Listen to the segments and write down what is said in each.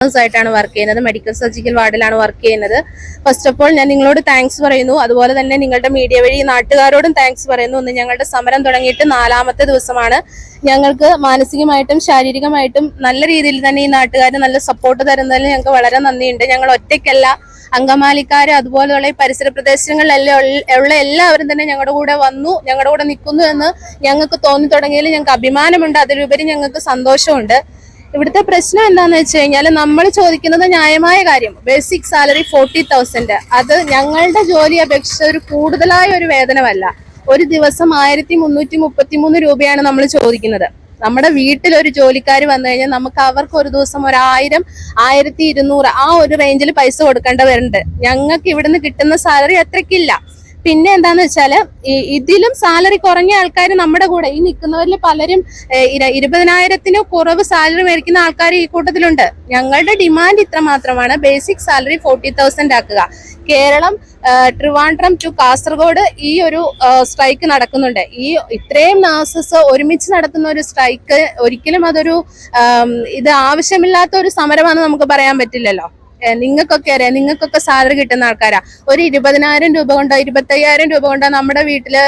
ആയിട്ടാണ് വർക്ക് ചെയ്യുന്നത്. Medical surgical വാർഡിലാണ് വർക്ക് ചെയ്യുന്നത്. ഫസ്റ്റ് ഓഫ് ഓൾ ഞാൻ നിങ്ങളോട് താങ്ക്സ് പറയുന്നു. അതുപോലെ തന്നെ നിങ്ങളുടെ മീഡിയ വഴി നാട്ടുകാരോടും താങ്ക്സ് പറയുന്നു. ഇന്ന് ഞങ്ങളുടെ സമരം തുടങ്ങിയിട്ട് 4ാമത്തെ ദിവസമാണ്. ഞങ്ങൾക്ക് മാനസികമായിട്ടും ശാരീരികമായിട്ടും നല്ല രീതിയിൽ തന്നെ ഈ നാട്ടുകാർ നല്ല സപ്പോർട്ട് തരുന്നതിൽ ഞങ്ങൾക്ക് വളരെ നന്ദിയുണ്ട്. ഞങ്ങൾ ഒറ്റയ്ക്കല്ല, അങ്കമാലിക്കാര് അതുപോലെയുള്ള ഈ പരിസര പ്രദേശങ്ങളിലെല്ലാം ഉള്ള എല്ലാവരും തന്നെ ഞങ്ങളുടെ കൂടെ വന്നു, ഞങ്ങളുടെ കൂടെ നിൽക്കുന്നു എന്ന് ഞങ്ങൾക്ക് തോന്നി തുടങ്ങിയതിൽ ഞങ്ങൾക്ക് അഭിമാനമുണ്ട്. അതിലുപരി ഞങ്ങൾക്ക് സന്തോഷമുണ്ട്. ഇവിടുത്തെ പ്രശ്നം എന്താന്ന് വെച്ച് കഴിഞ്ഞാൽ നമ്മൾ ചോദിക്കുന്നത് ന്യായമായ കാര്യം, ബേസിക് സാലറി 40,000. അത് ഞങ്ങളുടെ ജോലി അപേക്ഷിച്ച് ഒരു കൂടുതലായ ഒരു വേതനമല്ല. ഒരു ദിവസം 1333 രൂപയാണ് നമ്മൾ ചോദിക്കുന്നത്. നമ്മുടെ വീട്ടിലൊരു ജോലിക്കാർ വന്നു കഴിഞ്ഞാൽ നമുക്ക് അവർക്ക് ഒരു ദിവസം 1000, 1200 ആ ഒരു റേഞ്ചിൽ പൈസ കൊടുക്കേണ്ടവരുണ്ട്. ഞങ്ങൾക്ക് ഇവിടുന്ന് കിട്ടുന്ന സാലറി അത്രയ്ക്കില്ല. പിന്നെ എന്താന്ന് വെച്ചാല് ഇതിലും സാലറി കുറഞ്ഞ ആൾക്കാർ നമ്മുടെ കൂടെ ഈ നിൽക്കുന്നവരിൽ പലരും 20,000 കുറവ് സാലറി മേടിക്കുന്ന ആൾക്കാർ ഈ കൂട്ടത്തിലുണ്ട്. ഞങ്ങളുടെ ഡിമാൻഡ് ഇത്ര മാത്രമാണ്, ബേസിക് സാലറി 40,000 ആക്കുക. കേരളം ട്രിവാൻഡ്രം ടു കാസർഗോഡ് ഈ ഒരു സ്ട്രൈക്ക് നടക്കുന്നുണ്ട്. ഈ ഇത്രയും നാസസ് ഒരുമിച്ച് നടത്തുന്ന ഒരു സ്ട്രൈക്ക് ഒരിക്കലും അതൊരു ഇത് ആവശ്യമില്ലാത്ത ഒരു സമരമാണെന്ന് നമുക്ക് പറയാൻ പറ്റില്ലല്ലോ. നിങ്ങൾക്കൊക്കെ അറിയാം, നിങ്ങൾക്കൊക്കെ സാലറി കിട്ടുന്ന ആൾക്കാരാ. ഒരു 20,000 രൂപ കൊണ്ടോ 25,000 രൂപ കൊണ്ടോ നമ്മുടെ വീട്ടില്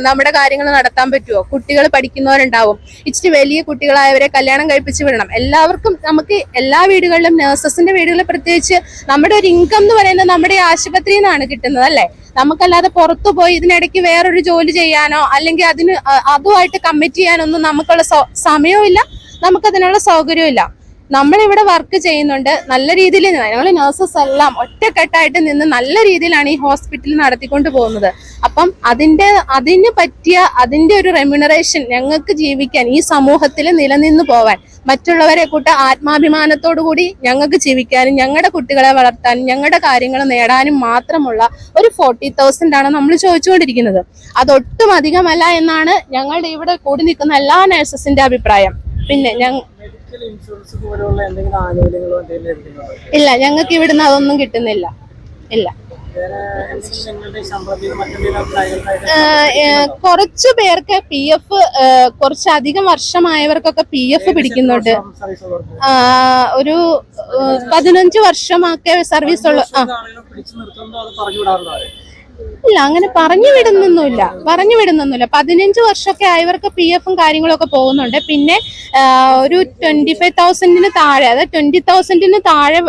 നമ്മുടെ കാര്യങ്ങൾ നടത്താൻ പറ്റുമോ? കുട്ടികൾ പഠിക്കുന്നവരുണ്ടാവും, ഇച്ചിരി വലിയ കുട്ടികളായവരെ കല്യാണം കഴിപ്പിച്ച് വിടണം. എല്ലാവർക്കും നമുക്ക് എല്ലാ വീടുകളിലും നഴ്സസിന്റെ വീടുകളിൽ പ്രത്യേകിച്ച് നമ്മുടെ ഒരു ഇൻകം എന്ന് പറയുന്നത് നമ്മുടെ ആശുപത്രിയിൽ നിന്നാണ് കിട്ടുന്നത് അല്ലേ. നമുക്കല്ലാതെ പുറത്തു പോയി ഇതിനിടയ്ക്ക് വേറൊരു ജോലി ചെയ്യാനോ അല്ലെങ്കിൽ അതുമായിട്ട് കമ്മിറ്റ് ചെയ്യാനൊന്നും നമുക്കുള്ള സമയവും ഇല്ല, നമുക്കതിനുള്ള സൗകര്യവും ഇല്ല. നമ്മളിവിടെ വർക്ക് ചെയ്യുന്നുണ്ട് നല്ല രീതിയിൽ. ഞങ്ങൾ നഴ്സസ് എല്ലാം ഒറ്റക്കെട്ടായിട്ട് നിന്ന് നല്ല രീതിയിലാണ് ഈ ഹോസ്പിറ്റൽ നടത്തിക്കൊണ്ട് പോകുന്നത്. അപ്പം അതിന് പറ്റിയ അതിന്റെ ഒരു റെമ്യൂണറേഷൻ ഞങ്ങൾക്ക് ജീവിക്കാൻ, ഈ സമൂഹത്തിൽ നിലനിന്ന് പോവാൻ, മറ്റുള്ളവരെ കൂട്ട് ആത്മാഭിമാനത്തോടു കൂടി ഞങ്ങൾക്ക് ജീവിക്കാനും ഞങ്ങളുടെ കുട്ടികളെ വളർത്താനും ഞങ്ങളുടെ കാര്യങ്ങൾ നേടാനും മാത്രമുള്ള ഒരു 40,000 ആണ് നമ്മൾ ചോദിച്ചുകൊണ്ടിരിക്കുന്നത്. അതൊട്ടും അധികമല്ല എന്നാണ് ഞങ്ങളുടെ ഇവിടെ കൂടി നിൽക്കുന്ന എല്ലാ നഴ്സസിന്റെ അഭിപ്രായം. പിന്നെ ഇല്ല, ഞങ്ങൾക്ക് ഇവിടുന്ന് അതൊന്നും കിട്ടുന്നില്ല. ഇല്ല, കുറച്ചു പേർക്ക് PF, കുറച്ചധികം വർഷമായവർക്കൊക്കെ PF പിടിക്കുന്നുണ്ട്. ഒരു 15 വർഷമൊക്കെ സർവീസ് ഉള്ള. ഇല്ല, അങ്ങനെ പറഞ്ഞു വിടുന്നൊന്നുമില്ല. 15 വർഷമൊക്കെ ആയവർക്ക് PF കാര്യങ്ങളൊക്കെ പോകുന്നുണ്ട്. പിന്നെ ഒരു 25,000 താഴെ, അതായത് 20,000 താഴെ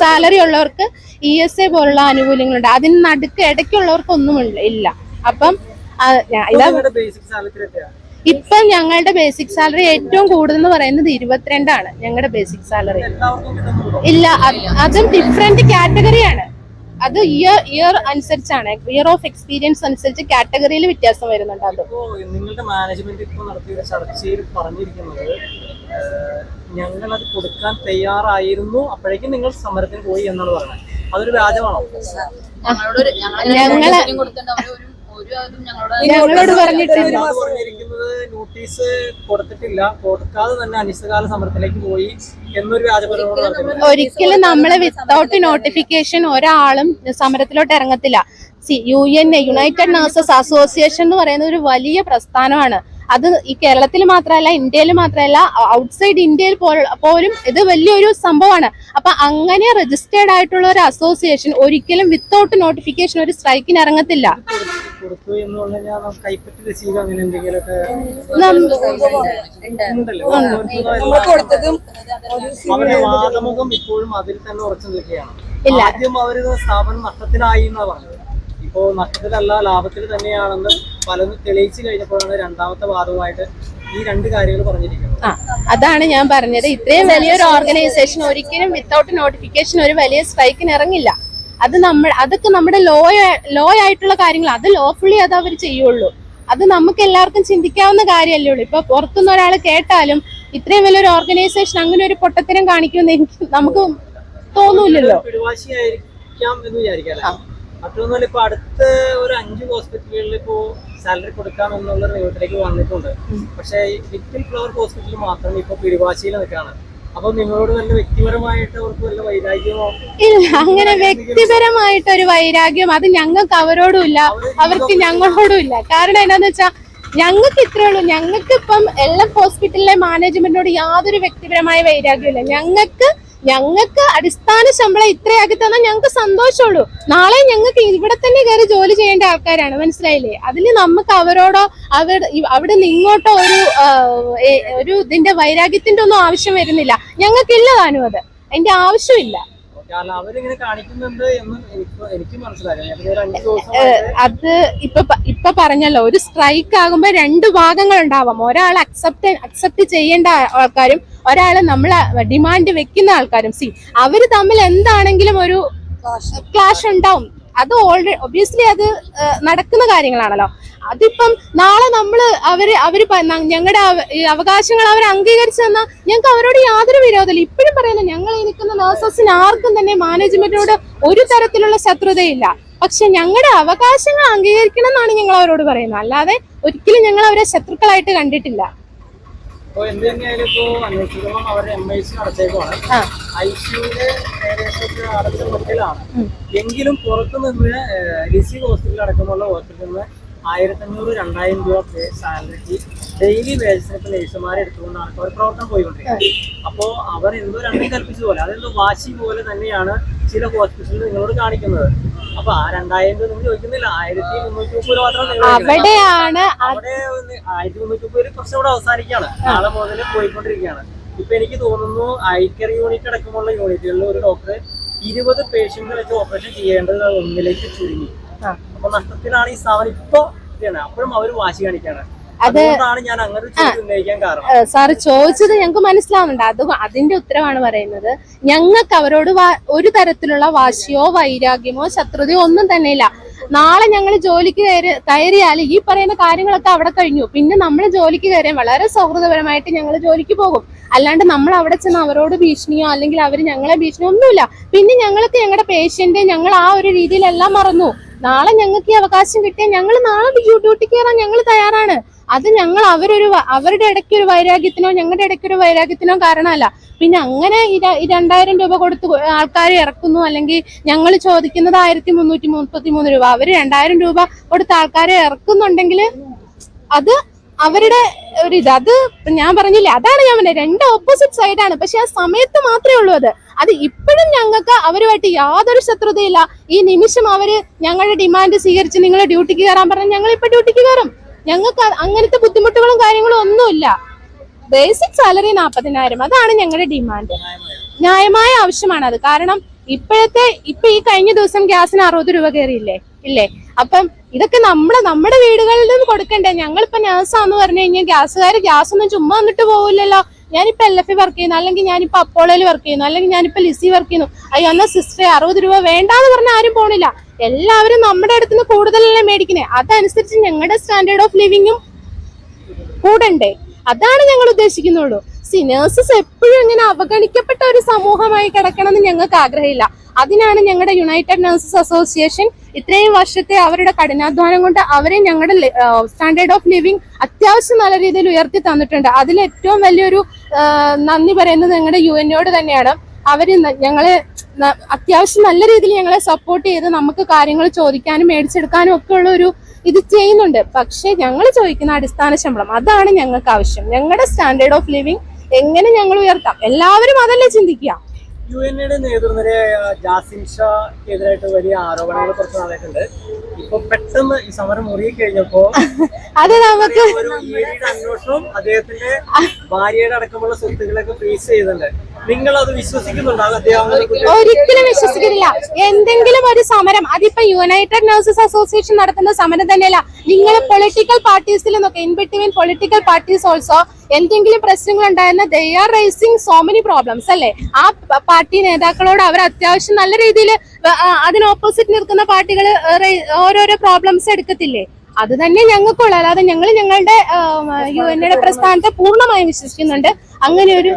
സാലറി ഉള്ളവർക്ക് ESA പോലുള്ള ആനുകൂല്യങ്ങളുണ്ട്. അതിന് നടുക്ക് ഇടയ്ക്കുള്ളവർക്കൊന്നും ഇല്ല. അപ്പം ഇപ്പം ഞങ്ങളുടെ ബേസിക് സാലറി ഏറ്റവും കൂടുതൽ എന്ന് പറയുന്നത് 22 ആണ് ഞങ്ങളുടെ ബേസിക് സാലറി. ഇല്ല, അതും ഡിഫറെന്റ് കാറ്റഗറിയാണ്. അത് ഇയർ അനുസരിച്ചാണ്, ഇയർ ഓഫ് എക്സ്പീരിയൻസ് അനുസരിച്ച് കാറ്റഗറിയിൽ വ്യത്യാസം വരുന്നുണ്ട്. അത് നിങ്ങളുടെ മാനേജ്മെന്റ് ഇപ്പോൾ നടത്തിയ ചർച്ചയിൽ പറഞ്ഞിരിക്കുന്നത് ഞങ്ങളത് കൊടുക്കാൻ തയ്യാറായിരുന്നു, അപ്പോഴേക്കും നിങ്ങൾ സമരത്തിന് പോയി എന്നാണ് പറയുന്നത്. അതൊരു വ്യാജമാണോ? ഞങ്ങളോട് പറഞ്ഞിട്ടില്ല, നോട്ടീസ് കൊടുത്തിട്ടില്ല, കൊടുക്കാതെ തന്നെ അനിശ്ചിതകാല സമരത്തിലേക്ക് പോയി എന്നൊരു വ്യാജപരമാണ്. ഒരിക്കലും നമ്മള് വിത്തൗട്ട് നോട്ടിഫിക്കേഷൻ ഒരാളും സമരത്തിലോട്ട് ഇറങ്ങത്തില്ല. UN യുണൈറ്റഡ് നഴ്സസ് അസോസിയേഷൻ എന്ന് പറയുന്ന ഒരു വലിയ പ്രസ്ഥാനമാണ്. അത് ഈ കേരളത്തിൽ മാത്രമല്ല, ഇന്ത്യയിൽ മാത്രമല്ല, ഔട്ട്സൈഡ് ഇന്ത്യയിൽ പോലും ഇത് വലിയൊരു സംഭവമാണ്. അപ്പൊ അങ്ങനെ രജിസ്റ്റേർഡ് ആയിട്ടുള്ള ഒരു അസോസിയേഷൻ ഒരിക്കലും വിത്തൗട്ട് നോട്ടിഫിക്കേഷൻ ഒരു സ്ട്രൈക്കിന് ഇറങ്ങത്തില്ല. ഇല്ല, സ്ഥാപനം നഷ്ടത്തിലായി എന്നാ പറഞ്ഞത്. ഇപ്പോ നഷ്ടത്തിലല്ല, ലാഭത്തിൽ തന്നെയാണെന്ന് പലതും തെളിയിച്ചു കഴിഞ്ഞപ്പോഴാണ് രണ്ടാമത്തെ വാദവുമായിട്ട് ഈ 2 കാര്യങ്ങൾ പറഞ്ഞിരിക്കുന്നത്. അതാണ് ഞാൻ പറഞ്ഞത്, ഇത്രയും വലിയൊരു ഓർഗനൈസേഷൻ ഒരിക്കലും വിത്തൗട്ട് നോട്ടിഫിക്കേഷൻ ഒരു വലിയ സ്ട്രൈക്കിന് ഇറങ്ങില്ല. അതൊക്കെ നമ്മുടെ ലോ ആയിട്ടുള്ള കാര്യങ്ങൾ, അത് ലോഫുള്ളി അത് അവർ ചെയ്യുള്ളൂ. അത് നമുക്ക് എല്ലാവർക്കും ചിന്തിക്കാവുന്ന കാര്യമല്ലേ ഉള്ളൂ. ഇപ്പൊ പുറത്തുനിന്ന് ഒരാൾ കേട്ടാലും ഇത്രയും വലിയൊരു ഓർഗനൈസേഷൻ അങ്ങനെ ഒരു പൊട്ടത്തരം കാണിക്കുമെന്ന് നമുക്ക് തോന്നൂലല്ലോ. മറ്റൊന്നുമല്ല, ഇപ്പൊ അടുത്ത ഒരു 5 ഹോസ്പിറ്റലുകളിൽ ഇപ്പോ സാലറി കൊടുക്കാമെന്നുള്ള നിയമത്തിലേക്ക് വന്നിട്ടുണ്ട്. പക്ഷെ ലിറ്റിൽ ഫ്ലവർ ഹോസ്പിറ്റലിൽ മാത്രം ഇപ്പൊ പിടിവാശിയിൽ നിൽക്കുകയാണ്. അപ്പൊ നിങ്ങളോട് വല്ല വ്യക്തിപരമായിട്ട് അവർക്ക് വല്ല വൈരാഗ്യമോ? ഇല്ല, അങ്ങനെ വ്യക്തിപരമായിട്ടൊരു വൈരാഗ്യം അത് ഞങ്ങൾക്ക് അവരോടും ഇല്ല, അവർക്ക് ഞങ്ങളോടും ഇല്ല. കാരണം എന്താന്ന് വെച്ചാൽ ഞങ്ങൾക്ക് ഇത്രേ ഉള്ളൂ. ഞങ്ങൾക്ക് ഇപ്പം LF ഹോസ്പിറ്റലിലെ മാനേജ്മെന്റിനോട് യാതൊരു വ്യക്തിപരമായ വൈരാഗ്യമില്ല. ഞങ്ങൾക്ക് അടിസ്ഥാന ശമ്പളം ഇത്രയാക്കി തന്നാൽ ഞങ്ങൾക്ക് സന്തോഷമുള്ളൂ. നാളെ ഞങ്ങൾക്ക് ഇവിടെ തന്നെ കയറി ജോലി ചെയ്യേണ്ട ആൾക്കാരാണ്, മനസ്സിലായില്ലേ? അതിന് നമുക്ക് അവരോടോ അവിടെ നിന്ന് ഇങ്ങോട്ടോ ഒരു ഇതിന്റെ വൈരാഗ്യത്തിന്റെ ഒന്നും ആവശ്യം വരുന്നില്ല. ഞങ്ങൾക്കില്ല താനും അത്, അതിന്റെ ആവശ്യമില്ല. അവരിങ്ങനെ കാണിക്കുന്നുണ്ട് എന്ന് എനിക്ക് മനസ്സിലായി. അത് ഇപ്പൊ പറഞ്ഞല്ലോ, ഒരു സ്ട്രൈക്ക് ആകുമ്പോ രണ്ട് ഭാഗങ്ങൾ ഉണ്ടാവാം. ഒരാൾ അക്സെപ്റ്റ് ചെയ്യേണ്ട ആൾക്കാരും ഒരാള് നമ്മളെ ഡിമാൻഡ് വെക്കുന്ന ആൾക്കാരും. അവര് തമ്മിൽ എന്താണെങ്കിലും ഒരു ക്ലാഷ് ഉണ്ടാവും. അത് ഒബ്വിയസ്ലി അത് നടക്കുന്ന കാര്യങ്ങളാണല്ലോ. അതിപ്പം നാളെ അവര് ഞങ്ങളുടെ അവകാശങ്ങൾ അവർ അംഗീകരിച്ചു തന്നാൽ ഞങ്ങൾക്ക് അവരോട് യാതൊരു വിരോധമില്ല. ഇപ്പോഴും പറയുന്നത്, ഞങ്ങൾ നിൽക്കുന്ന നഴ്സസിന് ആർക്കും തന്നെ മാനേജ്മെന്റിനോട് ഒരു തരത്തിലുള്ള ശത്രുതയില്ല. പക്ഷെ ഞങ്ങളുടെ അവകാശങ്ങൾ അംഗീകരിക്കണം എന്നാണ് ഞങ്ങൾ അവരോട് പറയുന്നത്. അല്ലാതെ ഒരിക്കലും ഞങ്ങൾ അവരെ ശത്രുക്കളായിട്ട് കണ്ടിട്ടില്ല. എങ്കിലും പുറത്തുനിന്ന് ലിസി ഹോസ്പിറ്റൽ അടക്കമുള്ള ഹോസ്പിറ്റലിൽ നിന്ന് 1500-2000 രൂപ സാലറിക്ക് ഡെയിലി വേജസിന് ഇപ്പൊ നഴ്സുമാരെ എടുത്തുകൊണ്ടാണ് അവർ പ്രവർത്തനം പോയിക്കൊണ്ടിരിക്കുന്നത്. അപ്പോ അവർ എന്തോ രണ്ടും കൽപ്പിച്ച പോലെ, അതെന്തോ വാശി പോലെ തന്നെയാണ് ചില ഹോസ്പിറ്റലിൽ നിങ്ങളോട് കാണിക്കുന്നത്. അപ്പൊ ആ 2000 രൂപ നിങ്ങൾ ചോദിക്കുന്നില്ല, 1330 രൂപ മാത്രം. അവിടെയാണ് അവിടെ 1330 പ്രശ്നം ഇവിടെ അവസാനിക്കുകയാണ്. നാളെ മുതൽ പോയിക്കൊണ്ടിരിക്കുകയാണ്. ഇപ്പൊ എനിക്ക് തോന്നുന്നു ഐക്കർ യൂണിറ്റ് അടക്കമുള്ള യൂണിറ്റുകളിൽ ഒരു ഡോക്ടർ 20 പേഷ്യന്റ് വെച്ച് ഓപ്പറേഷൻ ചെയ്യേണ്ടത് 1ലേക്ക് ചുരുങ്ങി. അപ്പൊ നഷ്ടത്തിലാണ് ഈ സ്ഥാപനം ഇപ്പൊ. അപ്പോഴും അവർ വാശി കാണിക്കാണ്. അതുകൊണ്ടാണ് ഞാൻ അങ്ങനെ ചോദ്യം ഉന്നയിക്കാൻ കാരണം. സാറ് ചോദിച്ചത് ഞങ്ങൾക്ക് മനസ്സിലാവുന്നുണ്ട്. അതിന്റെ ഉത്തരവാണ് പറയുന്നത്. ഞങ്ങൾക്ക് അവരോട് ഒരു തരത്തിലുള്ള വാശിയോ വൈരാഗ്യമോ ശത്രുതയോ ഒന്നും തന്നെ ഇല്ല. നാളെ ഞങ്ങൾ ജോലിക്ക് കയറിയാൽ ഈ പറയുന്ന കാര്യങ്ങളൊക്കെ അവിടെ കഴിഞ്ഞു. പിന്നെ നമ്മൾ ജോലിക്ക് കയറിയാൽ വളരെ സൗഹൃദപരമായിട്ട് ഞങ്ങൾ ജോലിക്ക് പോകും. അല്ലാണ്ട് നമ്മൾ അവിടെ ചെന്ന് അവരോട് ഭീഷണിയോ അല്ലെങ്കിൽ അവർ ഞങ്ങളെ ഭീഷണിയോ ഒന്നുമില്ല. പിന്നെ ഞങ്ങൾക്ക് ഞങ്ങളുടെ പേഷ്യന്റ് ഞങ്ങൾ ആ ഒരു രീതിയിലെല്ലാം മറന്നു. നാളെ ഞങ്ങൾക്ക് ഈ അവകാശം കിട്ടിയാൽ ഞങ്ങൾ നാളെ ഡ്യൂട്ടിക്ക് കയറാൻ ഞങ്ങൾ തയ്യാറാണ്. അത് ഞങ്ങൾ അവരുടെ ഇടയ്ക്ക് ഒരു വൈരാഗ്യത്തിനോ ഞങ്ങളുടെ ഇടയ്ക്ക് ഒരു വൈരാഗ്യത്തിനോ കാരണമല്ല. പിന്നെ അങ്ങനെ 2000 രൂപ കൊടുത്ത് ആൾക്കാരെ ഇറക്കുന്നു, അല്ലെങ്കിൽ ഞങ്ങൾ ചോദിക്കുന്നത് 1333 രൂപ, അവര് 2000 രൂപ കൊടുത്ത് ആൾക്കാരെ ഇറക്കുന്നുണ്ടെങ്കിൽ അത് അവരുടെ ഒരു അത് ഞാൻ പറഞ്ഞില്ലേ, അതാണ് ഞാൻ പറഞ്ഞത്. രണ്ട് ഓപ്പോസിറ്റ് സൈഡാണ്. പക്ഷെ ആ സമയത്ത് മാത്രമേ ഉള്ളൂ അത് ഇപ്പോഴും ഞങ്ങൾക്ക് അവരുമായിട്ട് യാതൊരു ശത്രുതയില്ല. ഈ നിമിഷം അവര് ഞങ്ങളുടെ ഡിമാൻഡ് സ്വീകരിച്ച് നിങ്ങൾ ഡ്യൂട്ടിക്ക് കയറാൻ പറഞ്ഞാൽ ഞങ്ങൾ ഇപ്പൊ ഡ്യൂട്ടിക്ക് കയറും. ഞങ്ങൾക്ക് അങ്ങനത്തെ ബുദ്ധിമുട്ടുകളും കാര്യങ്ങളും ഒന്നുമില്ല. ബേസിക് സാലറി 40,000, അതാണ് ഞങ്ങളുടെ ഡിമാൻഡ്. ന്യായമായ ആവശ്യമാണ് അത്. കാരണം ഇപ്പൊ ഈ കഴിഞ്ഞ ദിവസം ഗ്യാസിന് 60 രൂപ കയറിയില്ലേ ഇല്ലേ? അപ്പം ഇതൊക്കെ നമ്മുടെ വീടുകളിൽ നിന്ന് കൊടുക്കണ്ടേ? ഞങ്ങളിപ്പോ നേഴ്സാന്ന് പറഞ്ഞു കഴിഞ്ഞാൽ ഗ്യാസ് ഒന്നും ചുമ്മാ വന്നിട്ട് പോകില്ലല്ലോ. ഞാനിപ്പോ LF വർക്ക് ചെയ്യുന്നു, അല്ലെങ്കിൽ ഞാനിപ്പോ അപ്പോളോയിൽ വർക്ക് ചെയ്യുന്നു, അല്ലെങ്കിൽ ഞാനിപ്പോ ലിസി വർക്ക് ചെയ്യുന്നു. അയ്യോ എന്നാ സിസ്റ്ററെ 60 രൂപ വേണ്ടാന്ന് പറഞ്ഞാൽ ആരും പോണില്ല. എല്ലാവരും നമ്മുടെ അടുത്ത് നിന്ന് കൂടുതലല്ലേ മേടിക്കണേ. അതനുസരിച്ച് ഞങ്ങളുടെ സ്റ്റാൻഡേർഡ് ഓഫ് ലിവിങ്ങും കൂടണ്ടേ? അതാണ് ഞങ്ങൾ ഉദ്ദേശിക്കുന്നുള്ളൂ. നേഴ്സസ് എപ്പോഴും ഇങ്ങനെ അവഗണിക്കപ്പെട്ട ഒരു സമൂഹമായി കിടക്കണമെന്ന് ഞങ്ങൾക്ക് ആഗ്രഹമില്ല. അതിനാണ് ഞങ്ങളുടെ യുണൈറ്റഡ് നഴ്സസ് അസോസിയേഷൻ ഇത്രയും വർഷത്തെ അവരുടെ കഠിനാധ്വാനം കൊണ്ട് അവരെ ഞങ്ങളുടെ സ്റ്റാൻഡേർഡ് ഓഫ് ലിവിങ് അത്യാവശ്യം നല്ല രീതിയിൽ ഉയർത്തി തന്നിട്ടുണ്ട്. അതിൽ ഏറ്റവും വലിയൊരു നന്ദി പറയുന്നത് ഞങ്ങളുടെ UN തന്നെയാണ്. അവര് ഞങ്ങളെ അത്യാവശ്യം നല്ല രീതിയിൽ ഞങ്ങളെ സപ്പോർട്ട് ചെയ്ത് നമുക്ക് കാര്യങ്ങൾ ചോദിക്കാനും മേടിച്ചെടുക്കാനും ഒക്കെ ഉള്ള ഒരു ഇത് ചെയ്യുന്നുണ്ട്. പക്ഷെ ഞങ്ങൾ ചോദിക്കുന്ന അടിസ്ഥാന ശമ്പളം, അതാണ് ഞങ്ങൾക്ക് ആവശ്യം. ഞങ്ങളുടെ സ്റ്റാൻഡേർഡ് ഓഫ് ലിവിങ് എങ്ങനെ ഞങ്ങൾ ഉയർത്താം, എല്ലാവരും അതല്ലേ ചിന്തിക്കുക. UN നേതൃനിരയായ ജാസിം ഷാക്കെതിരായിട്ട് വലിയ ആരോപണങ്ങൾ കുറച്ച് നാളായിട്ടുണ്ട്. ഇപ്പൊ പെട്ടെന്ന് ഈ സമരം മുറുകി കഴിഞ്ഞപ്പോ അത് നമുക്ക് ഒരു ED അന്വേഷണവും അദ്ദേഹത്തിന്റെ ഭാര്യയുടെ അടക്കമുള്ള സ്വത്തുക്കളൊക്കെ ഫ്രീസ് ചെയ്തിട്ടുണ്ട്. നിങ്ങൾ അത് വിശ്വസിക്കുന്നുണ്ടോ? ഒരിക്കലും വിശ്വസിക്കുന്നില്ല. എന്തെങ്കിലും ഒരു സമരം, അതിപ്പോ യുണൈറ്റഡ് നഴ്സസ് അസോസിയേഷൻ നടത്തുന്ന സമരം തന്നെയല്ല. നിങ്ങൾ പൊളിറ്റിക്കൽ പാർട്ടീസിൽ നോക്കാം, in between political parties also എന്തെങ്കിലും പ്രശ്നങ്ങൾ ഉണ്ടായിരുന്ന they are raising so many problems അല്ലേ? ആ പാർട്ടി നേതാക്കളോട് അവർ അത്യാവശ്യം നല്ല രീതിയിൽ അതിന് ഓപ്പോസിറ്റ് നിൽക്കുന്ന പാർട്ടികൾ ഓരോരോ പ്രോബ്ലംസ് എടുക്കത്തില്ലേ? അത് തന്നെ ഞങ്ങൾക്കുള്ള, അല്ലാതെ ഞങ്ങൾ ഞങ്ങളുടെ UN പ്രസ്ഥാനത്തെ പൂർണ്ണമായും വിശ്വസിക്കുന്നുണ്ട്. അങ്ങനെ ഒരു